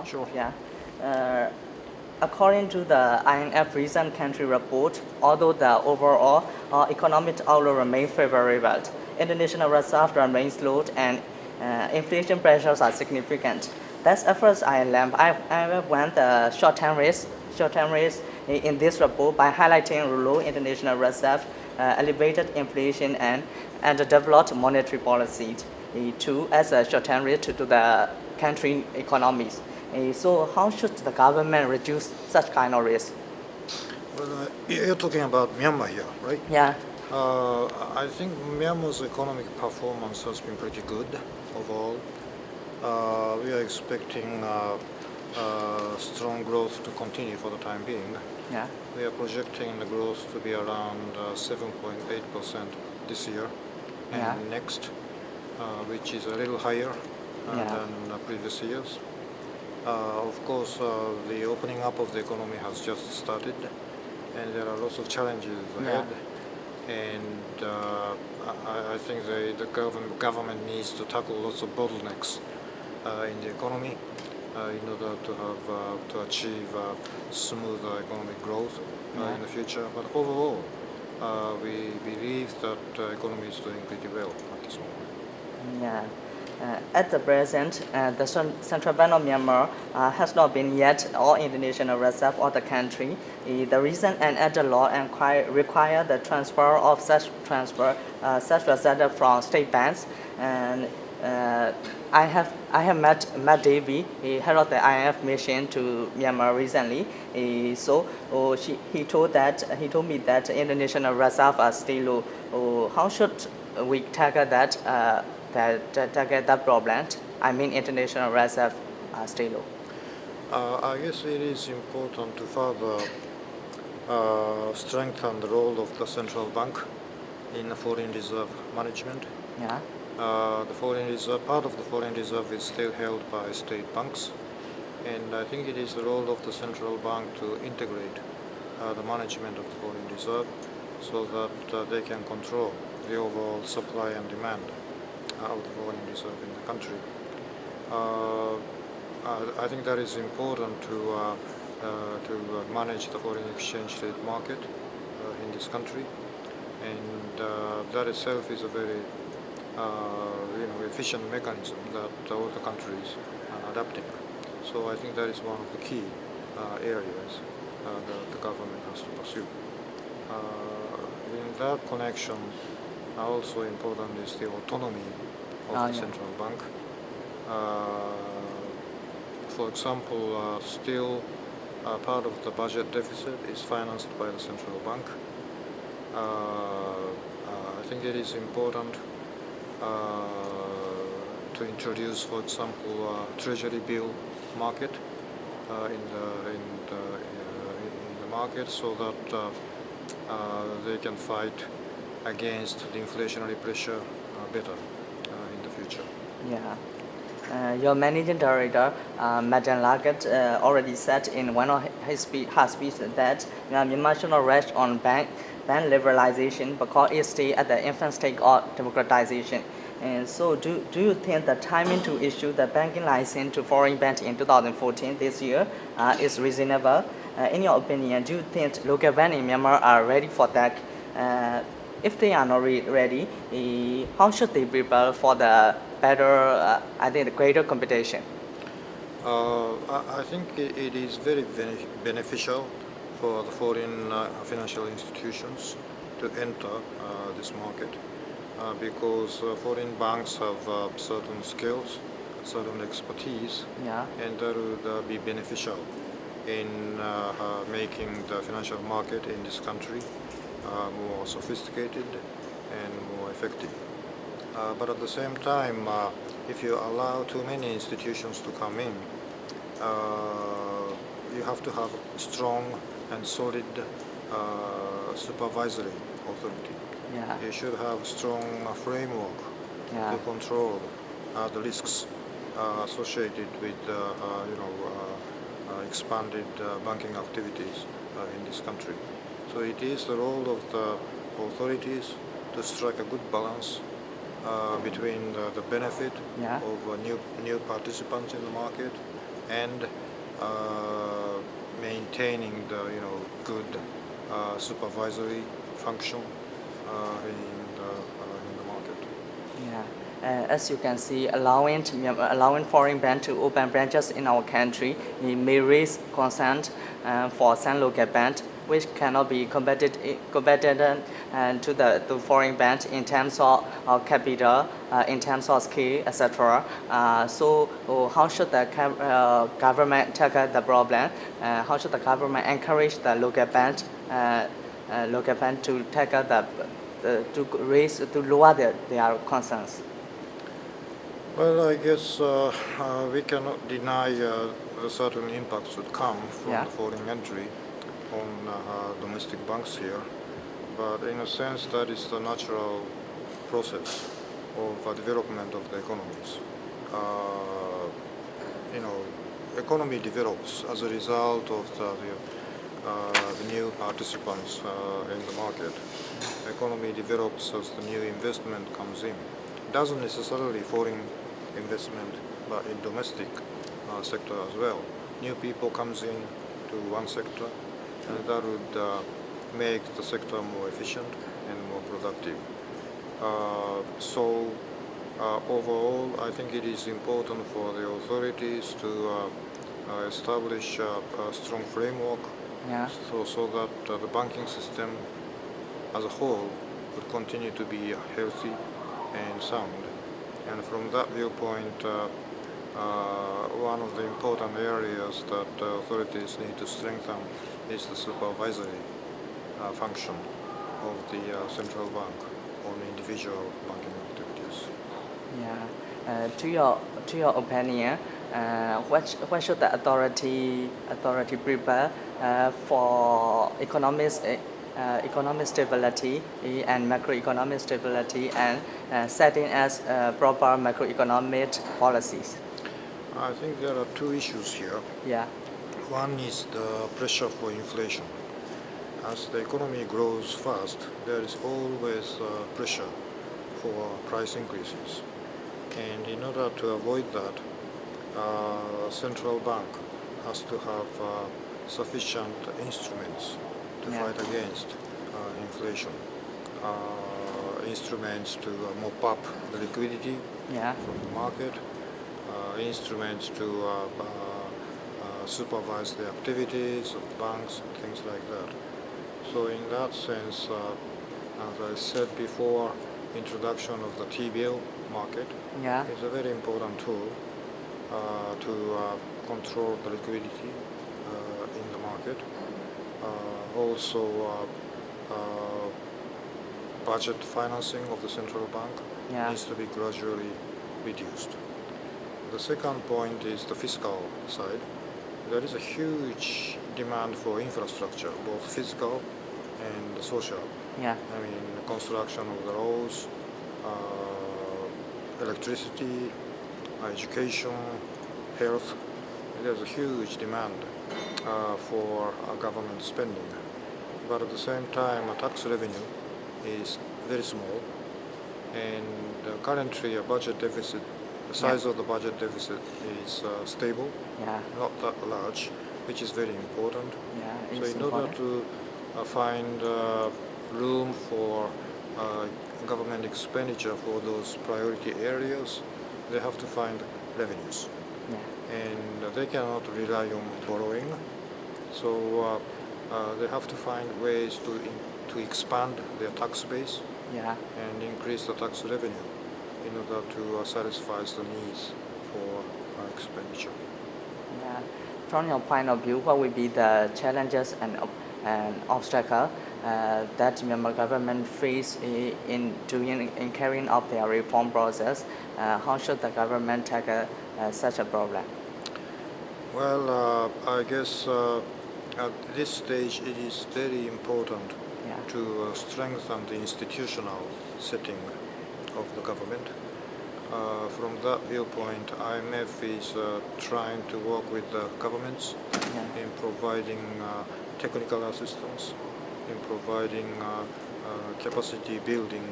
Sure. Yeah. Uh, According to the IMF recent country report, although the overall economic outlook remains favorable, international reserves remain low and inflation pressures are significant. That's at first I went the short-term risk in this report by highlighting low international reserves, elevated inflation, and the developed monetary policy to as a short-term risk to the country economies. So how should the government reduce such kind of risk? Well, you're talking about Myanmar here, right? Yeah, I think Myanmar's economic performance has been pretty good overall. We are expecting strong growth to continue for the time being. yeah, We are projecting the growth to be around 7.8% this year and yeah, next, which is a little higher yeah, than previous years. Of course, the opening up of the economy has just started, and there are lots of challenges ahead. And I think the government needs to tackle lots of bottlenecks in the economy in order to achieve smooth economic growth in the future. But overall, we believe that the economy is doing pretty well at this moment. yeah. At the present, the Central Bank of Myanmar has not been yet all international reserve of the country. The reason and at the law require the transfer of such reserve from state banks. And I have met Davy, head of the IMF mission to Myanmar recently. He told me that international reserve are still low. How should we tackle that problem? I mean, international reserve are still low. I guess it is important to further strengthen the role of the central bank in the foreign reserve management. Yeah, Part of the foreign reserve is still held by state banks, and I think it is the role of the central bank to integrate the management of the foreign reserve so that they can control the overall supply and demand of the foreign reserve in the country. I think that is important to manage the foreign exchange rate market in this country, and that itself is a very efficient mechanism that all the countries are adapting. So I think that is one of the key areas that the government has to pursue. In that connection, also important is the autonomy of the central bank. For example, still part of the budget deficit is financed by the central bank. I think it is important to introduce, for example, treasury bill market in the market so that they can fight against the inflationary pressure better in the future. yeah. Your managing director, Madam Lagat, already said in one of her speech that Myanmar should not rush on bank liberalization because it stays at the infant stage of democratization. And so, do you think the timing to issue the banking license to foreign banks in 2014 this year is reasonable? In your opinion, do you think local banks in Myanmar are ready for that? If they are not ready, how should they prepare for the better, the greater competition? I think it is very beneficial for the foreign financial institutions to enter this market because foreign banks have certain skills, certain expertise, Yeah, and that would be beneficial in making the financial market in this country more sophisticated and more effective. But at the same time, if you allow too many institutions to come in, you have to have strong and solid supervisory authority. yeah, You should have a strong framework yeah, to control the risks associated with expanded banking activities in this country. So it is the role of the authorities to strike a good balance between the benefit yeah, of new participants in the market and maintaining the good supervisory function in the market. Yeah. As you can see, allowing foreign banks to open branches in our country it may raise concern for some local banks, which cannot be competent to foreign banks in terms of capital, in terms of scale, etc. How should the government tackle the problem? How should the government encourage the local bank to tackle to lower their concerns? Well, I guess we cannot deny the certain impacts would come from Yeah. the foreign entry on domestic banks here, but in a sense that is the natural process of development of the economies. Uh, Economy develops as a result of the new participants in the market. Economy develops as the new investment comes in. Doesn't necessarily foreign investment, but in domestic sector as well. New people comes in to one sector, and that would make the sector more efficient and more productive. Overall, I think it is important for the authorities to establish a strong framework Yeah. so that the banking system as a whole would continue to be healthy and sound. And from that viewpoint, one of the important areas that authorities need to strengthen is the supervisory function of the central bank on individual banking activities. Yeah. To your opinion, what should the authority prepare for economic stability and macroeconomic stability and setting as proper macroeconomic policies? I think there are two issues here. Yeah. One is the pressure for inflation. As the economy grows fast, there is always pressure for price increases. And in order to avoid that, central bank has to have sufficient instruments to Yeah. fight against inflation. Instruments to mop up the liquidity Yeah. from the market, instruments to supervise the activities of banks, things like that. So in that sense, as I said before, introduction of the T-bill market Yeah. is a very important tool to control the liquidity in the market. Also, budget financing of the central bank Yeah. needs to be gradually reduced. The second point is the fiscal side. There is a huge demand for infrastructure, both physical and social. Yeah. I mean, construction of the roads, electricity, education, health. There's a huge demand for government spending. But at the same time, tax revenue is very small, and currently a budget deficit, the size of the budget deficit is stable, Yeah. not that large, which is very important. Yeah. So It's in order important. to find room for government expenditure for those priority areas, they have to find revenues, Yeah. and they cannot rely on borrowing. So they have to find ways to expand their tax base Yeah. and increase the tax revenue in order to satisfy the needs for expenditure. Yeah. From your point of view, what will be the challenges and obstacle that Myanmar government face in carrying out their reform process? How should the government tackle such a problem? Well, I guess at this stage it is very important Yeah. to strengthen the institutional setting of the government. From that viewpoint, IMF is trying to work with the governments Yeah. in providing technical assistance, in providing capacity building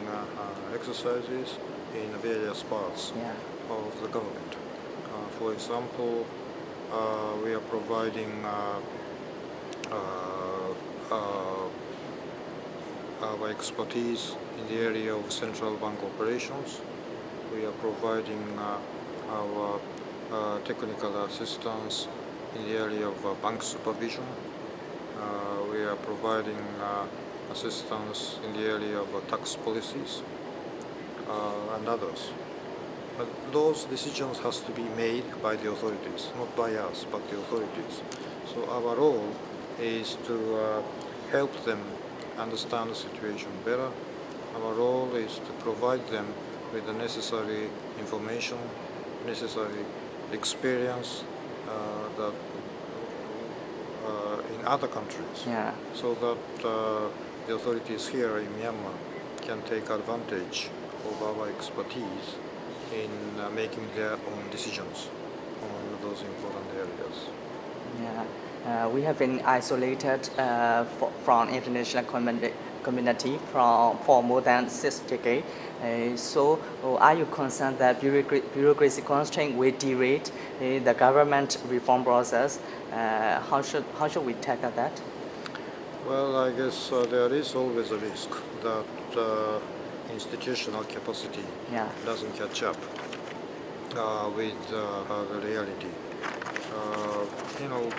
exercises in various parts Yeah. of the government. For example, we are providing our expertise in the area of central bank operations. We are providing our technical assistance in the area of bank supervision. We are providing assistance in the area of tax policies and others. But those decisions has to be made by the authorities, not by us, but the authorities. So our role is to help them understand the situation better. Our role is to provide them with the necessary information, necessary experience that in other countries, Yeah. so that the authorities here in Myanmar can take advantage of our expertise in making their own decisions on those important areas. Yeah. We have been isolated from international community for more than 6 decades. So, are you concerned that bureaucracy constraint will derail the government reform process? How should we tackle that? Well, I guess there is always a risk that institutional capacity Yeah. doesn't catch up with the reality. You know,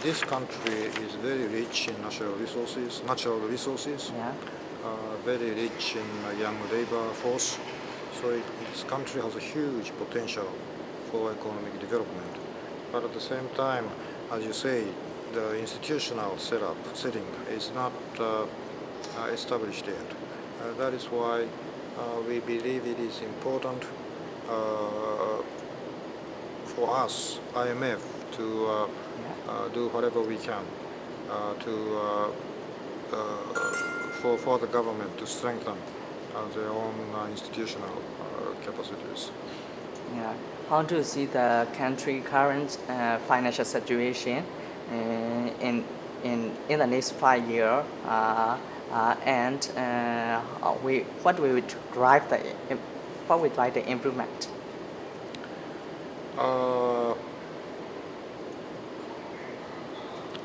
this country is very rich in natural resources, Yeah. very rich in young labor force. So this country has a huge potential for economic development. But at the same time, as you say, the institutional setting is not established yet. That is why we believe it is important for us, IMF, to do whatever we can for the government to strengthen their own institutional capacities. Yeah. How do you see the country current financial situation in the next 5 years? And what will drive the improvement?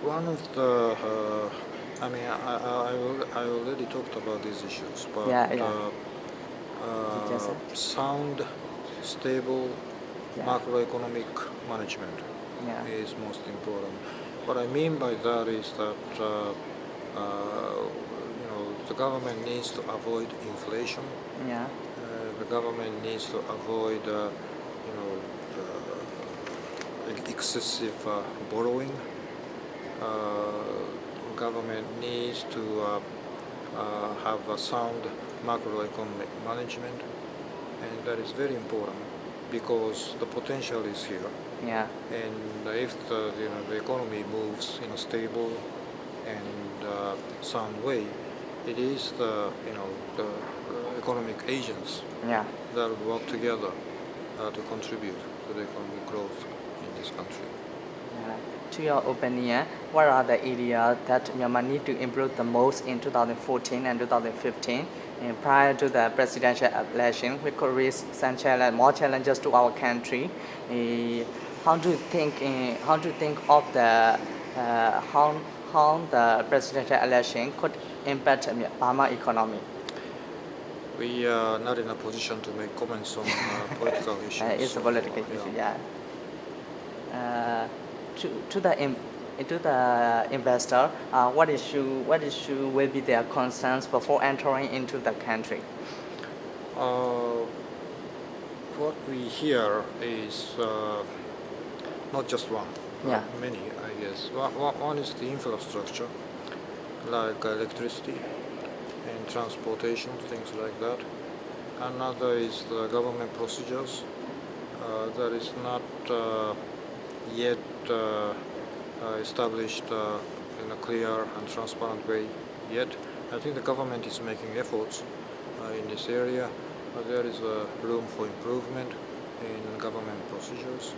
One of the, I mean, I already talked about these issues, but Yes, sir. sound, stable Yeah. macroeconomic management Yeah. is most important. What I mean by that is that the government needs to avoid inflation. Yeah. The government needs to avoid excessive borrowing. Government needs to have a sound macroeconomic management, and that is very important because the potential is here. Yeah. And if the economy moves in a stable and sound way, it is the economic agents Yeah. that will work together to contribute to the economic growth in this country. To your opinion, what are the areas that Myanmar need to improve the most in 2014 and 2015? And prior to the presidential election, we could raise some more challenges to our country. How do you think of the how the presidential election could impact Myanmar economy? We are not in a position to make comments on political issues. It's a political issue, yeah. To the investor, what issue will be their concerns before entering into the country? What we hear is not just one, Yeah. many, I guess. One is the infrastructure, like electricity and transportation, things like that. Another is the government procedures that is not yet established in a clear and transparent way yet. I think the government is making efforts in this area, but there is room for improvement in government procedures.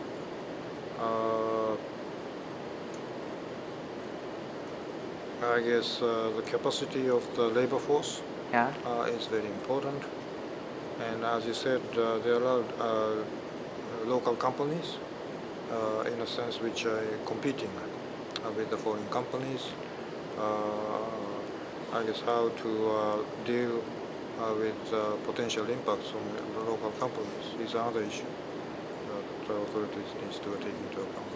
I guess the capacity of the labor force is very important. And as you said, there are local companies in a sense which are competing with the foreign companies. I guess how to deal with potential impacts on the local companies is another issue that the authorities need to take into account.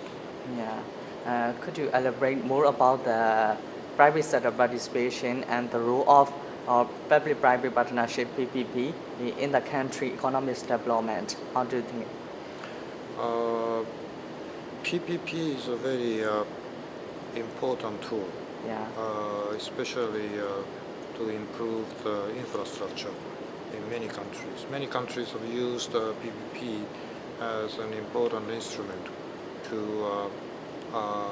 Yeah. Could you elaborate more about the private sector participation and the role of public-private partnership (PPP) in the country economic development? How do you think? Uh, PPP is a very important tool, Yeah. especially to improve the infrastructure in many countries. Many countries have used PPP as an important instrument to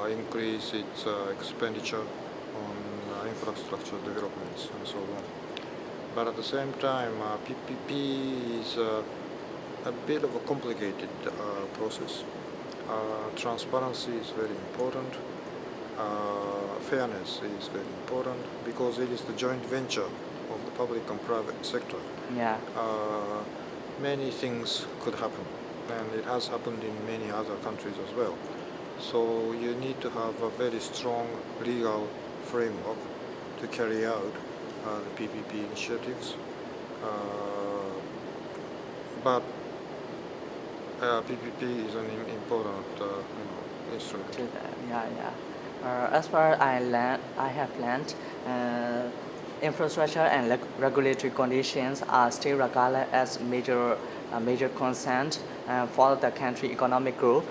increase its expenditure on infrastructure developments and so on. But at the same time, PPP is a bit of a complicated process. Transparency is very important. Fairness is very important because it is the joint venture of the public and private sector. Yeah. Many things could happen, and it has happened in many other countries as well. So you need to have a very strong legal framework to carry out the PPP initiatives. But PPP is an important instrument. To the, yeah. As far as I have learned, infrastructure and regulatory conditions are still regarded as major concern for the country economic growth.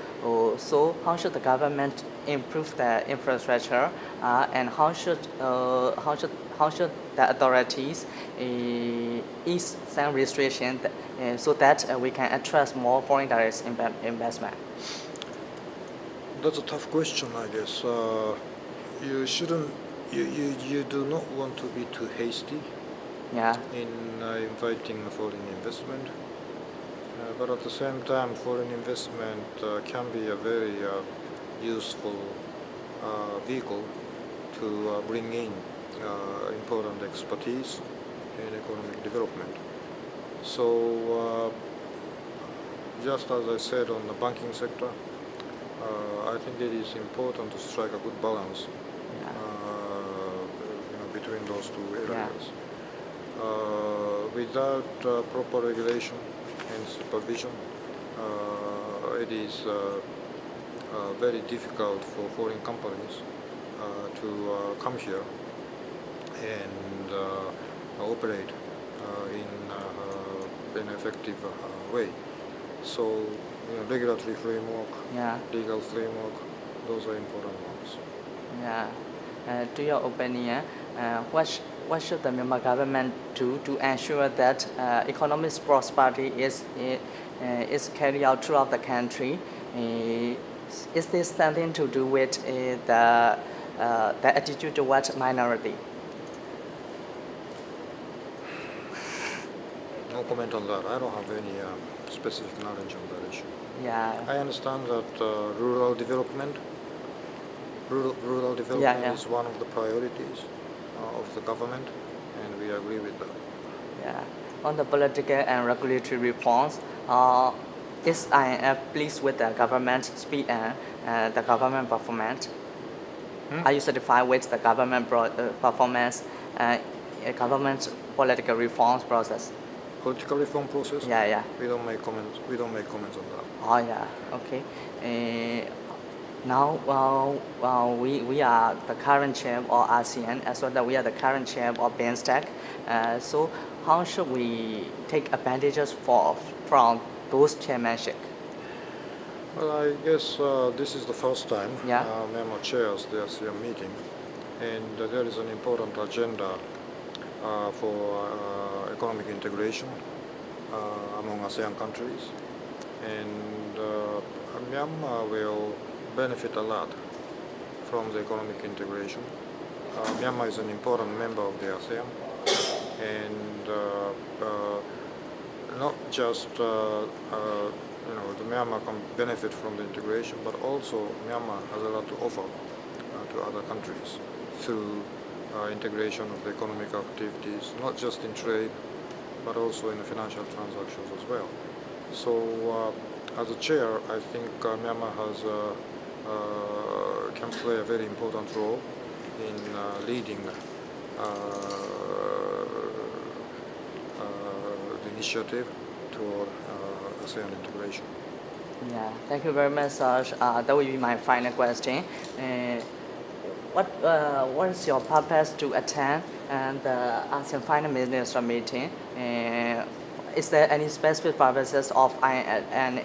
So how should the government improve the infrastructure, and how should the authorities ease some restrictions so that we can attract more foreign direct investment? That's a tough question, I guess. You shouldn't. You do not want to be too hasty Yeah. in inviting foreign investment. But at the same time, foreign investment can be a very useful vehicle to bring in important expertise in economic development. So, just as I said on the banking sector, I think it is important to strike a good balance between those two areas. Without proper regulation and supervision, it is very difficult for foreign companies to come here and operate in an effective way. So, regulatory framework, legal framework, those are important ones. Yeah. To your opinion, what should the Myanmar government do to ensure that economic prosperity is carried out throughout the country? Is this something to do with the attitude towards minority? No comment on that. I don't have any specific knowledge on that issue. Yeah. I understand that rural development is one of the priorities of the government, and we agree with that. Yeah. On the political and regulatory reforms, is IMF pleased with the government speed and the government performance? Are you satisfied with the government performance, government political reforms process? Political reform process? Yeah. We don't make comments. We don't make comments on that. Oh yeah. Okay. Now, we are the current chair of ASEAN, as well as we are the current chair of BIMSTEC. So how should we take advantages from those chairmanship? Well, I guess this is the first time Yeah. Myanmar chairs the ASEAN meeting, and there is an important agenda for economic integration among ASEAN countries, and Myanmar will benefit a lot from the economic integration. Myanmar is an important member of the ASEAN, and not just the Myanmar can benefit from the integration, but also Myanmar has a lot to offer to other countries through integration of the economic activities, not just in trade, but also in the financial transactions as well. So as a chair, I think Myanmar can play a very important role in leading the initiative toward ASEAN integration. Yeah, thank you very much, Sarge. That will be my final question. What is your purpose to attend the ASEAN Final Minister meeting? Is there any specific purposes of INF, and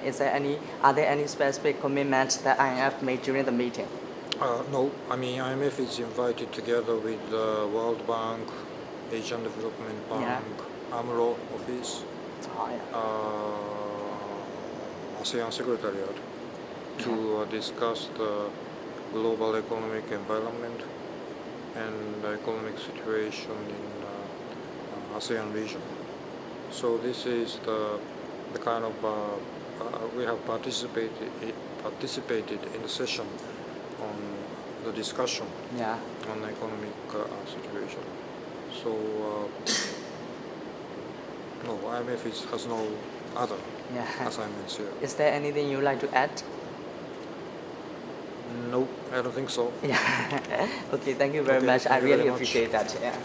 are there any specific commitments that INF made during the meeting? No, I mean IMF is invited together with the World Bank, Asian Development Bank, AMRO office, Oh, yeah. ASEAN Secretariat to discuss the global economic environment and the economic situation in ASEAN region. So this is the kind of we have participated in the session on the discussion on the economic situation. So no, IMF has no other assignments here. Is there anything you'd like to add? No, I don't think so. Yeah. Okay, thank you very much. I thank you very really much. appreciate that. Yeah.